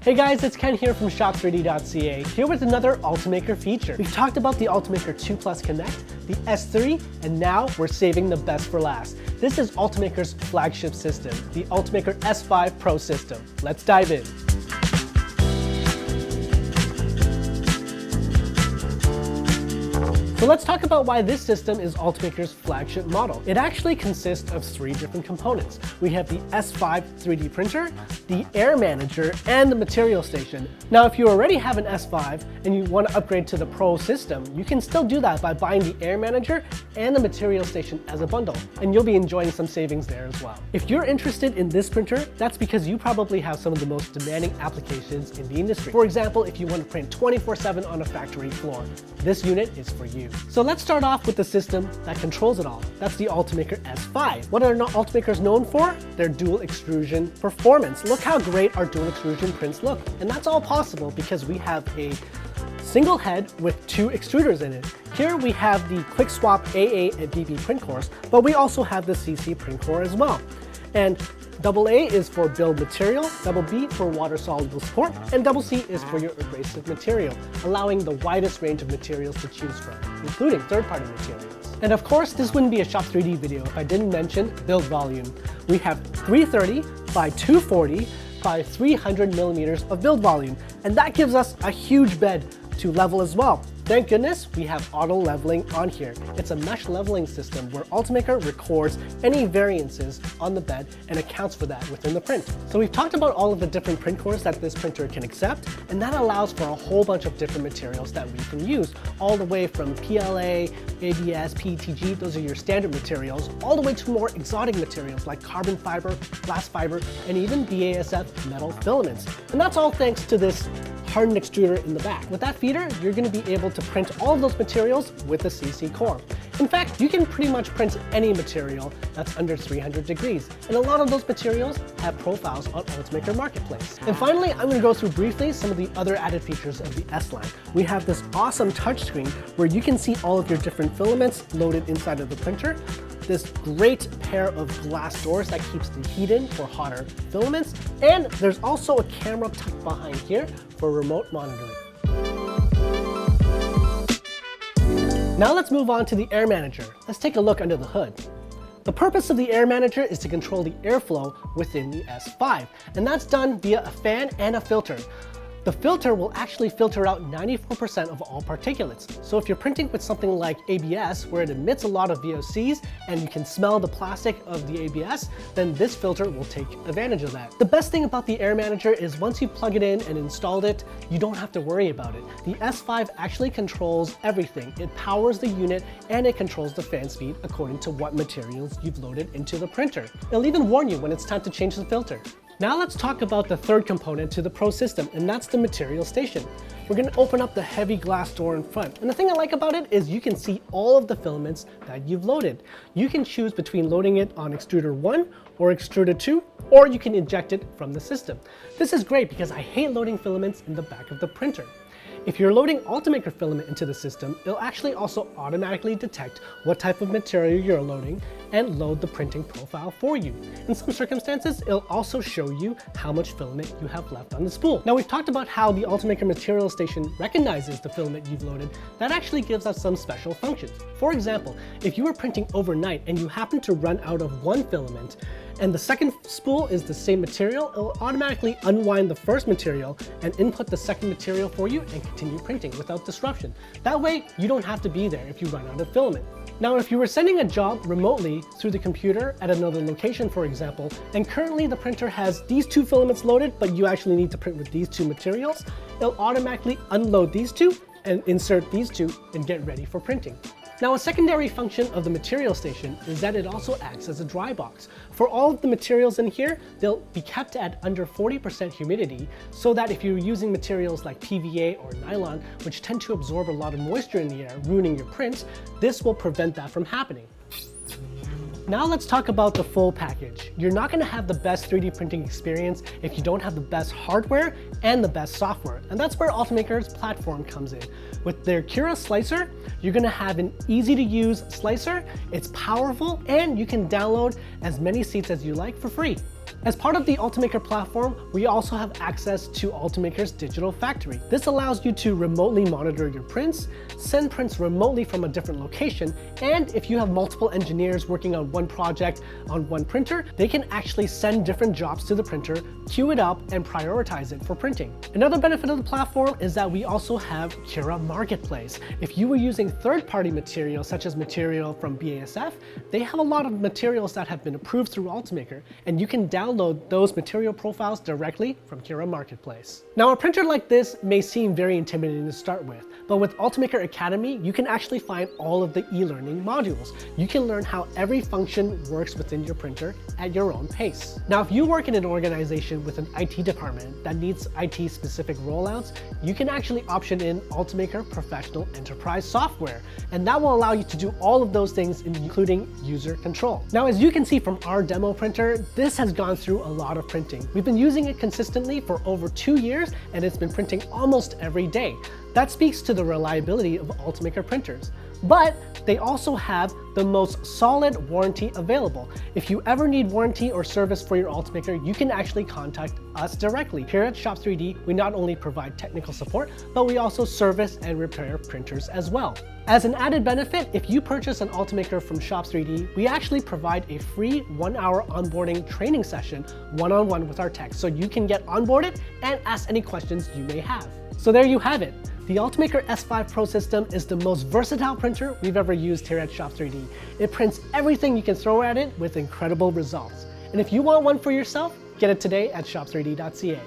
Hey guys, it's Ken here from shop3d.ca, here with another Ultimaker feature. We've talked about the Ultimaker 2 Plus Connect, the S3, and now we're saving the best for last. This is Ultimaker's flagship system, the Ultimaker S5 Pro System. Let's dive in. So let's talk about why this system is Ultimaker's flagship model. It actually consists of 3 different components. We have the S5 3D printer, the Air Manager, and the Material Station. Now, if you already have an S5 and you want to upgrade to the Pro system, you can still do that by buying the Air Manager and the Material Station as a bundle, and you'll be enjoying some savings there as well. If you're interested in this printer, that's because you probably have some of the most demanding applications in the industry. For example, if you want to print 24/7 on a factory floor, this unit is for you. So let's start off with the system that controls it all. That's the Ultimaker S5. What are Ultimakers known for? Their dual extrusion performance. Look how great our dual extrusion prints look. And that's all possible because we have a single head with 2 extruders in it. Here we have the Quick Swap AA and BB print cores, but we also have the CC print core as well. And AA is for build material, BB for water soluble support, and CC is for your abrasive material, allowing the widest range of materials to choose from, including third-party materials. And of course, this wouldn't be a Shop 3D video if I didn't mention build volume. We have 330 by 240 by 300 millimeters of build volume, and that gives us a huge bed to level as well. Thank goodness we have auto leveling on here. It's a mesh leveling system where Ultimaker records any variances on the bed and accounts for that within the print. So we've talked about all of the different print cores that this printer can accept, and that allows for a whole bunch of different materials that we can use, all the way from PLA, ABS, PETG, those are your standard materials, all the way to more exotic materials like carbon fiber, glass fiber, and even BASF metal filaments. And that's all thanks to this hardened extruder in the back. With that feeder, you're going to be able to print all of those materials with the CC core. In fact, you can pretty much print any material that's under 300 degrees, and a lot of those materials have profiles on Ultimaker Marketplace. And finally, I'm going to go through briefly some of the other added features of the S line. We have this awesome touchscreen where you can see all of your different filaments loaded inside of the printer, this great pair of glass doors that keeps the heat in for hotter filaments, and there's also a camera tucked behind here for remote monitoring. Now let's move on to the Air Manager. Let's take a look under the hood. The purpose of the Air Manager is to control the airflow within the S5, and that's done via a fan and a filter. The filter will actually filter out 94% of all particulates. So if you're printing with something like ABS, where it emits a lot of VOCs and you can smell the plastic of the ABS, then this filter will take advantage of that. The best thing about the Air Manager is once you plug it in and installed it, you don't have to worry about it. The S5 actually controls everything. It powers the unit and it controls the fan speed according to what materials you've loaded into the printer. It'll even warn you when it's time to change the filter. Now let's talk about the third component to the Pro system, and that's the Material Station. We're going to open up the heavy glass door in front, and the thing I like about it is you can see all of the filaments that you've loaded. You can choose between loading it on extruder 1 or extruder 2, or you can inject it from the system. This is great because I hate loading filaments in the back of the printer. If you're loading Ultimaker filament into the system, it'll actually also automatically detect what type of material you're loading and load the printing profile for you. In some circumstances, it'll also show you how much filament you have left on the spool. Now, we've talked about how the Ultimaker Material Station recognizes the filament you've loaded. That actually gives us some special functions. For example, if you were printing overnight and you happen to run out of one filament, and the second spool is the same material, it'll automatically unwind the first material and input the second material for you and continue printing without disruption. That way, you don't have to be there if you run out of filament. Now, if you were sending a job remotely through the computer at another location, for example, and currently the printer has these 2 filaments loaded, but you actually need to print with these 2 materials, it'll automatically unload these 2 and insert these 2 and get ready for printing. Now, a secondary function of the Material Station is that it also acts as a dry box. For all of the materials in here, they'll be kept at under 40% humidity, so that if you're using materials like PVA or nylon, which tend to absorb a lot of moisture in the air, ruining your prints, this will prevent that from happening. Now let's talk about the full package. You're not going to have the best 3D printing experience if you don't have the best hardware and the best software. And that's where Ultimaker's Platform comes in. With their Cura slicer, you're going to have an easy to use slicer, it's powerful, and you can download as many seats as you like for free. As part of the Ultimaker platform, we also have access to Ultimaker's digital factory. This allows you to remotely monitor your prints, send prints remotely from a different location, and if you have multiple engineers working on one project on one printer, they can actually send different jobs to the printer, queue it up, and prioritize it for printing. Another benefit of the platform is that we also have Cura Marketplace. If you were using third-party material, such as material from BASF, they have a lot of materials that have been approved through Ultimaker, and you can download those material profiles directly from Cura Marketplace. Now, a printer like this may seem very intimidating to start with, but with Ultimaker Academy, you can actually find all of the e-learning modules. You can learn how every function works within your printer at your own pace. Now, if you work in an organization with an IT department that needs IT-specific rollouts, you can actually option in Ultimaker Professional Enterprise software, and that will allow you to do all of those things, including user control. Now, as you can see from our demo printer, this has gone through a lot of printing. We've been using it consistently for over 2 years, and it's been printing almost every day. That speaks to the reliability of Ultimaker printers. But they also have the most solid warranty available. If you ever need warranty or service for your Ultimaker, you can actually contact us directly. Here at Shop3D, we not only provide technical support, but we also service and repair printers as well. As an added benefit, if you purchase an Ultimaker from Shop3D, we actually provide a free 1-hour onboarding training session one-on-one with our techs, so you can get onboarded and ask any questions you may have. So there you have it. The Ultimaker S5 Pro System is the most versatile printer we've ever used here at Shop3D. It prints everything you can throw at it with incredible results. And if you want one for yourself, get it today at shop3d.ca.